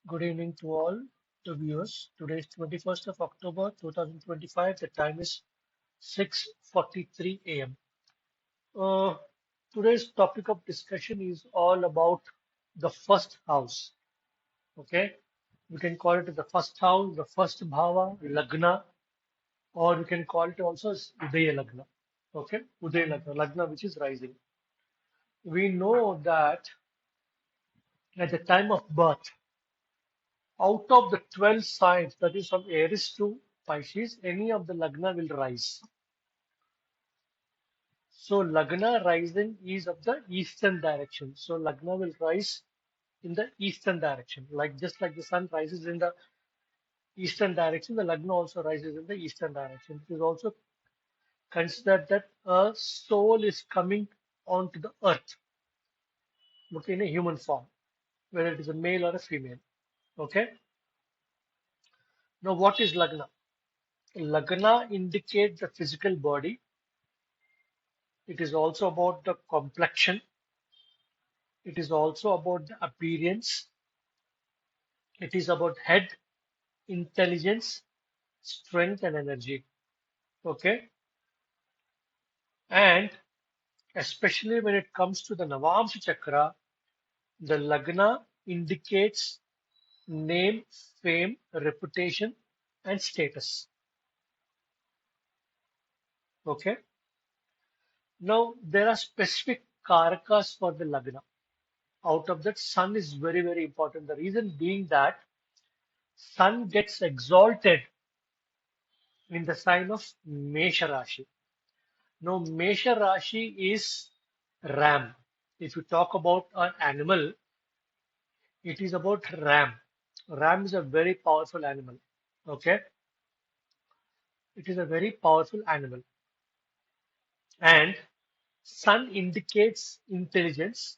Good evening to all the viewers. Today is 21st of October 2025. The time is 6:43 a.m. Uh, Today's topic of discussion is all about the first house. Okay, we can call it the first house, the first bhava, Lagna, or we can call it also as Udaya Lagna. Okay, Udaya Lagna, Lagna which is rising. We know that at the time of birth, out of the 12 signs, that is from Aries to Pisces, any of the Lagna will rise. So Lagna rising is of the eastern direction. So Lagna will rise in the eastern direction. Like just like the sun rises in the eastern direction, the Lagna also rises in the eastern direction. It is also considered that a soul is coming onto the earth, okay, in a human form, whether it is a male or a female. Okay. Now what is Lagna? Lagna indicates the physical body. It is also about the complexion. It is also about the appearance. It is about head, intelligence, strength, and energy. Okay. And especially when it comes to the Navamsa Chakra, the Lagna indicates name, fame, reputation, and status. Okay. Now, there are specific karakas for the Lagna. Out of that, Sun is very, very important. The reason being that Sun gets exalted in the sign of Mesha Rashi. Now, Mesha Rashi is Ram. If you talk about an animal, it is about Ram. Ram is a very powerful animal. Okay, it is a very powerful animal, and Sun indicates intelligence.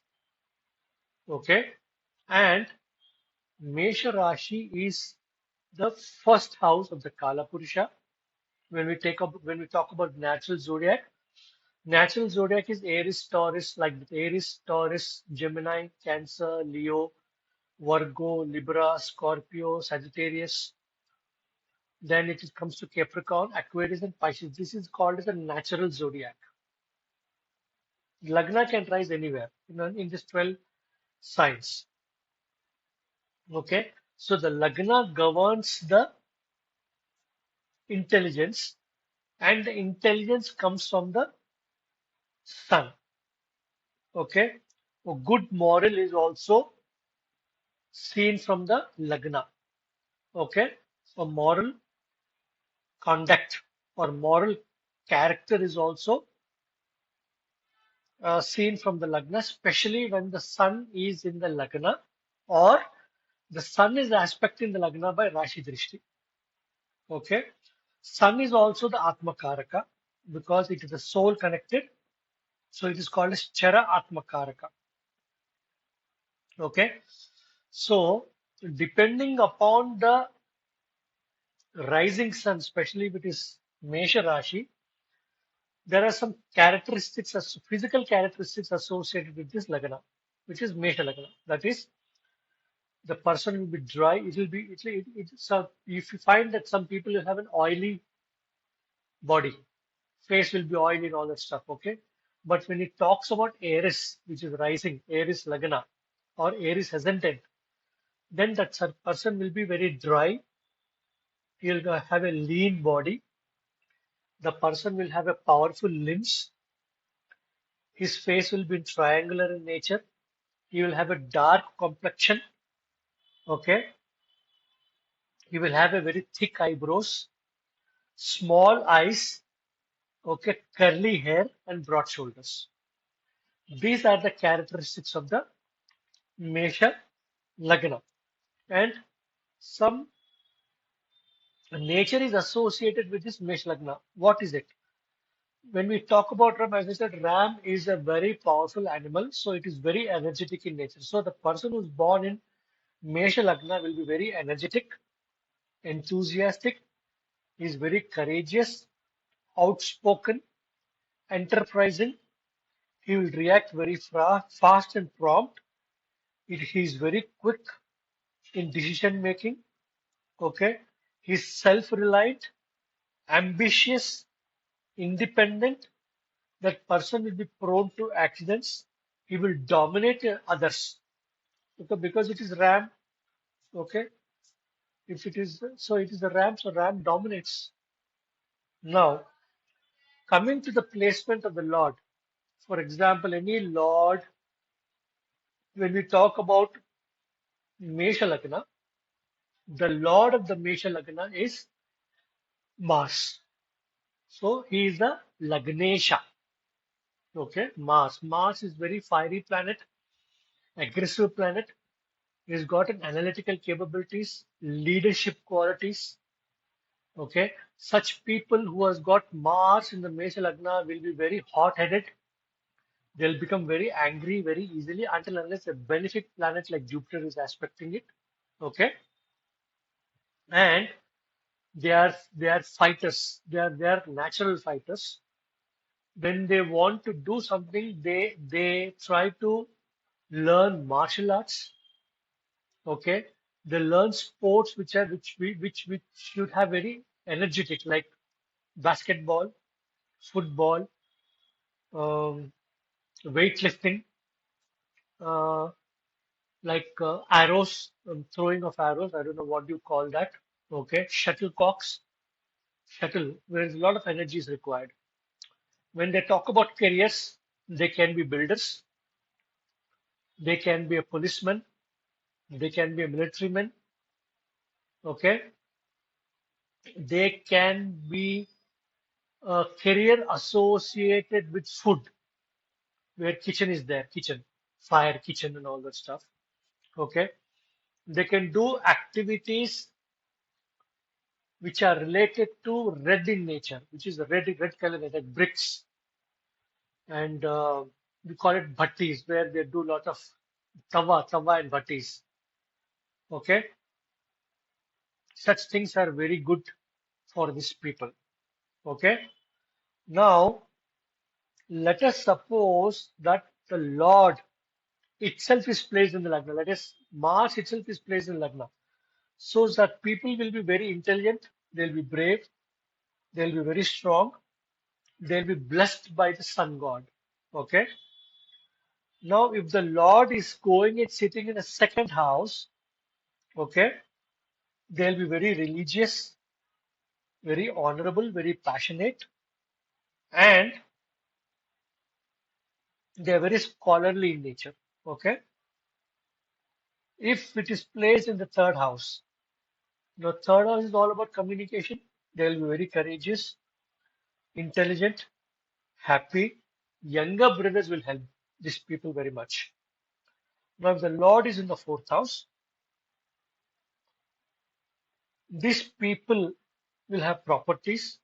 Okay, and Mesha Rashi is the first house of the Kala Purusha. When we talk about natural zodiac is Aries, Taurus, like Aries, Taurus, Gemini, Cancer, Leo, Virgo, Libra, Scorpio, Sagittarius. Then it comes to Capricorn, Aquarius, and Pisces. This is called as a natural zodiac. Lagna can rise anywhere, in just 12 signs. Okay, so the Lagna governs the intelligence, and the intelligence comes from the sun. Okay, a good moral is also seen from the Lagna. Okay, so moral conduct or moral character is also seen from the Lagna, especially when the sun is in the Lagna or the sun is aspecting the Lagna by Rashi Drishti. Okay, sun is also the Atma Karaka because it is the soul connected, so it is called as Chara Atma Karaka. Okay, so depending upon the rising sun, especially if it is Mesha Rashi, there are some characteristics, physical characteristics associated with this Lagna, which is Mesha Lagna. That is, the person will be dry. It will be, so if you find that some people have an oily body, face will be oily and all that stuff, okay? But when it talks about Aries, which is rising, Aries Lagna, or Aries Ascendant, then that person will be very dry. He'll have a lean body. The person will have a powerful limbs. His face will be triangular in nature. He will have a dark complexion. Okay. He will have a very thick eyebrows, small eyes, okay, curly hair, and broad shoulders. These are the characteristics of the Mesha Lagna. And some nature is associated with this Mesh Lagna. What is it? When we talk about Ram, as I said, Ram is a very powerful animal, so it is very energetic in nature. So the person who's born in Mesha Lagna will be very energetic, enthusiastic, is very courageous, outspoken, enterprising. He will react very fast and prompt. He is very quick. in decision making. Okay. He's self-reliant, ambitious, independent. That person will be prone to accidents. He will dominate others. Okay, because it is Ram. Okay. If it is so, it is the Ram. So Ram dominates. Now, coming to the placement of the Lord. For example, any Lord, when we talk about Mesha Lagna, the Lord of the Mesha Lagna is Mars. So he is the Lagnesha. Okay, Mars. Mars is very fiery planet, aggressive planet. He's got an analytical capabilities, leadership qualities. Okay, such people who has got Mars in the Mesha Lagna will be very hot-headed. They'll become very angry very easily until unless a benefic planet like Jupiter is aspecting it. Okay, and they are fighters. They are natural fighters. When they want to do something, they try to learn martial arts. Okay, they learn sports which should have very energetic, like basketball, football, um, weightlifting, uh, like arrows, throwing of arrows. I don't know what you call that. Okay, shuttlecocks, shuttle, where a lot of energy is required. When they talk about careers, they can be builders, they can be a policeman, they can be a militaryman. Okay, they can be a career associated with food, where kitchen is there, kitchen, fire, kitchen, and all that stuff. Okay, they can do activities which are related to red in nature, which is the red color, like bricks, and we call it bhattis, where they do a lot of tawa and bhattis. Okay, such things are very good for these people. Okay, now let us suppose that the Lord itself is placed in the Lagna. That is, Mars itself is placed in Lagna. So that people will be very intelligent, they'll be brave, they'll be very strong, they'll be blessed by the sun god. Okay. Now, if the Lord is going and sitting in a second house, okay, they'll be very religious, very honorable, very passionate, and they're very scholarly in nature. Okay. If it is placed in the third house, the third house is all about communication. They'll be very courageous, intelligent, happy. Younger brothers will help these people very much. Now, if the Lord is in the fourth house, these people will have properties.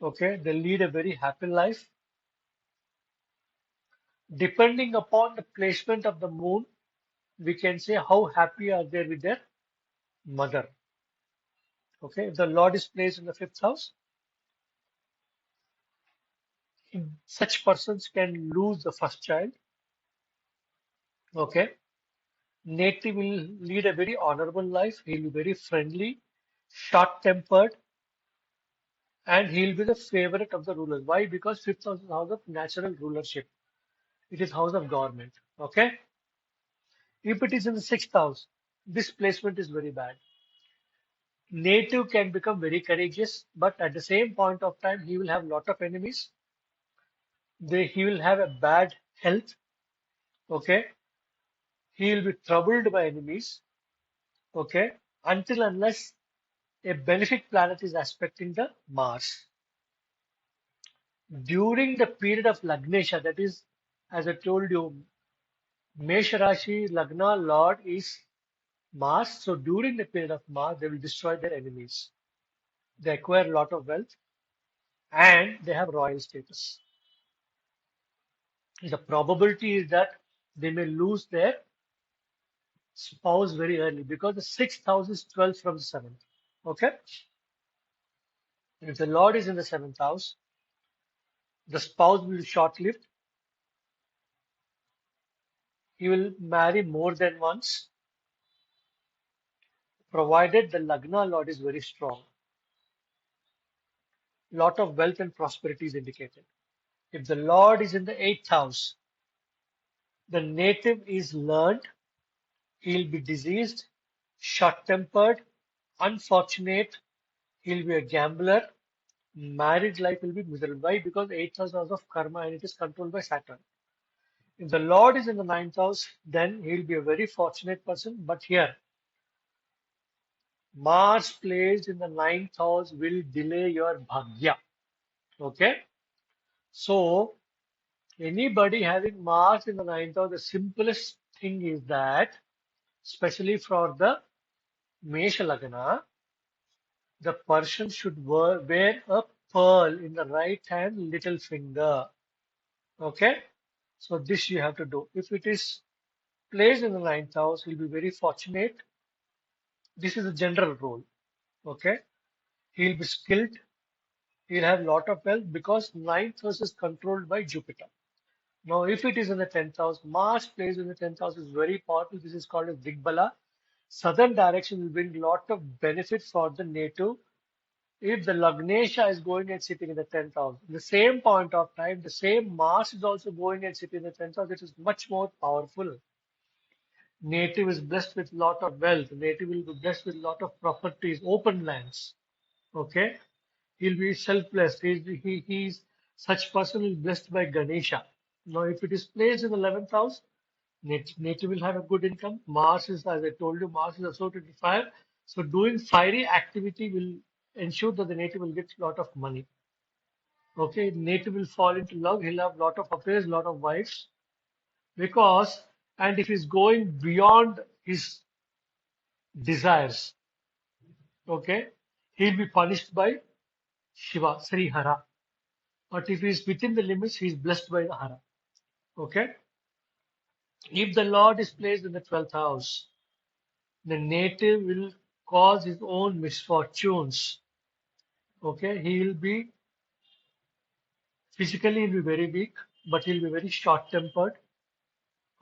Okay, they lead a very happy life. Depending upon the placement of the moon, we can say how happy are they with their mother. Okay, if the Lord is placed in the fifth house, such persons can lose the first child. Okay, native will lead a very honorable life. He'll be very friendly, short-tempered, and he'll be the favorite of the rulers. Why? Because fifth house is house of natural rulership. It is house of government. Okay. If it is in the sixth house, this placement is very bad. Native can become very courageous, but at the same point of time, he will have a lot of enemies. He will have a bad health. Okay. He will be troubled by enemies. Okay. Until unless a benefic planet is aspecting the Mars. During the period of Lagnesha, that is, as I told you, Mesha Rashi, Lagna, Lord is Mars. So during the period of Mars, they will destroy their enemies. They acquire a lot of wealth and they have royal status. The probability is that they may lose their spouse very early because the sixth house is 12 from the seventh. Okay? If the Lord is in the seventh house, the spouse will be short-lived. He will marry more than once. provided the Lagna Lord is very strong. Lot of wealth and prosperity is indicated. If the Lord is in the 8th house, the native is learned, he'll be diseased, short-tempered, unfortunate, he'll be a gambler, married life will be miserable. Why? Because 8th house is of karma and it is controlled by Saturn. If the Lord is in the 9th house, then he'll be a very fortunate person. But here, Mars placed in the 9th house will delay your bhagya. Okay? So, anybody having Mars in the 9th house, the simplest thing is that, especially for the Mesha Lagna, the person should wear a pearl in the right hand little finger. Okay? So, this you have to do. If it is placed in the 9th house, he'll be very fortunate. This is a general rule. Okay? He'll be skilled. He'll have lot of wealth because 9th house is controlled by Jupiter. Now, if it is in the 10th house, Mars placed in the 10th house is very powerful. This is called as Digbala. Southern direction will bring lot of benefit for the native. If the Lagnesha is going and sitting in the 10th house, in the same point of time, the same Mars is also going and sitting in the 10th house. It is much more powerful. Native is blessed with lot of wealth. Native will be blessed with lot of properties, open lands. Okay? He'll be selfless. He's such person is blessed by Ganesha. Now, if it is placed in the 11th house, native will have a good income. Mars is, as I told you, Mars is associated with fire. So, doing fiery activity will ensure that the native will get a lot of money. Okay, native will fall into love. He'll have lot of affairs, lot of wives. Because, and if he's going beyond his desires, okay, he'll be punished by Shiva, Sri Hara. But if he is within the limits, he is blessed by the Hara. Okay? If the Lord is placed in the 12th house, the native will cause his own misfortunes. Okay? He will be, physically, he'll be very weak, but he'll be very short tempered.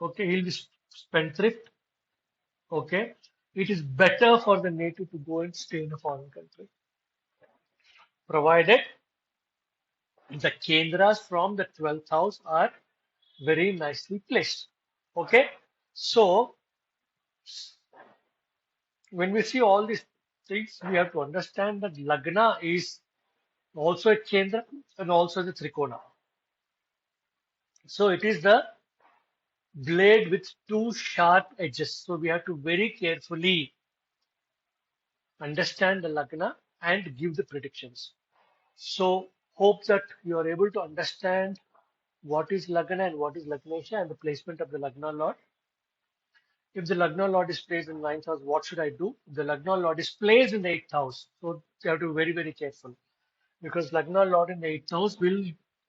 Okay? He'll be spendthrift. Okay? It is better for the native to go and stay in a foreign country, provided the Kendras from the 12th house are very nicely placed. Okay? So, when we see all these things, we have to understand that Lagna is also a Kendra and also the Trikona. So it is the blade with two sharp edges. So we have to very carefully understand the Lagna and give the predictions. So hope that you are able to understand what is Lagna and what is Lagnesha and the placement of the Lagna Lord. If the Lagna Lord is placed in the 9th house, what should I do? If the Lagna Lord is placed in the 8th house, so you have to be very, very careful because Lagna Lord in the 8th house will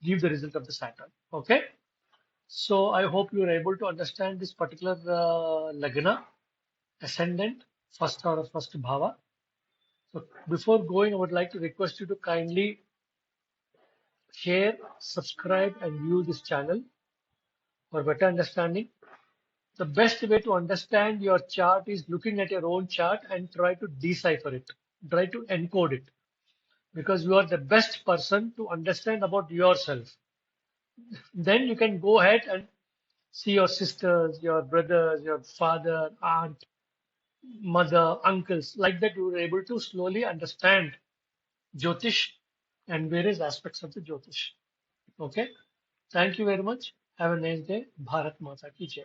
give the result of the Saturn. Okay? So I hope you are able to understand this particular Lagna, Ascendant, first or first Bhava. So before going, I would like to request you to kindly share, subscribe, and view this channel for better understanding. The best way to understand your chart is looking at your own chart and try to decipher it, try to encode it, because you are the best person to understand about yourself. Then you can go ahead and see your sisters, your brothers, your father, aunt, mother, uncles. Like that, you are able to slowly understand Jyotish and various aspects of the Jyotish. Okay. Thank you very much. Have a nice day. Bharat Mata ki Jai.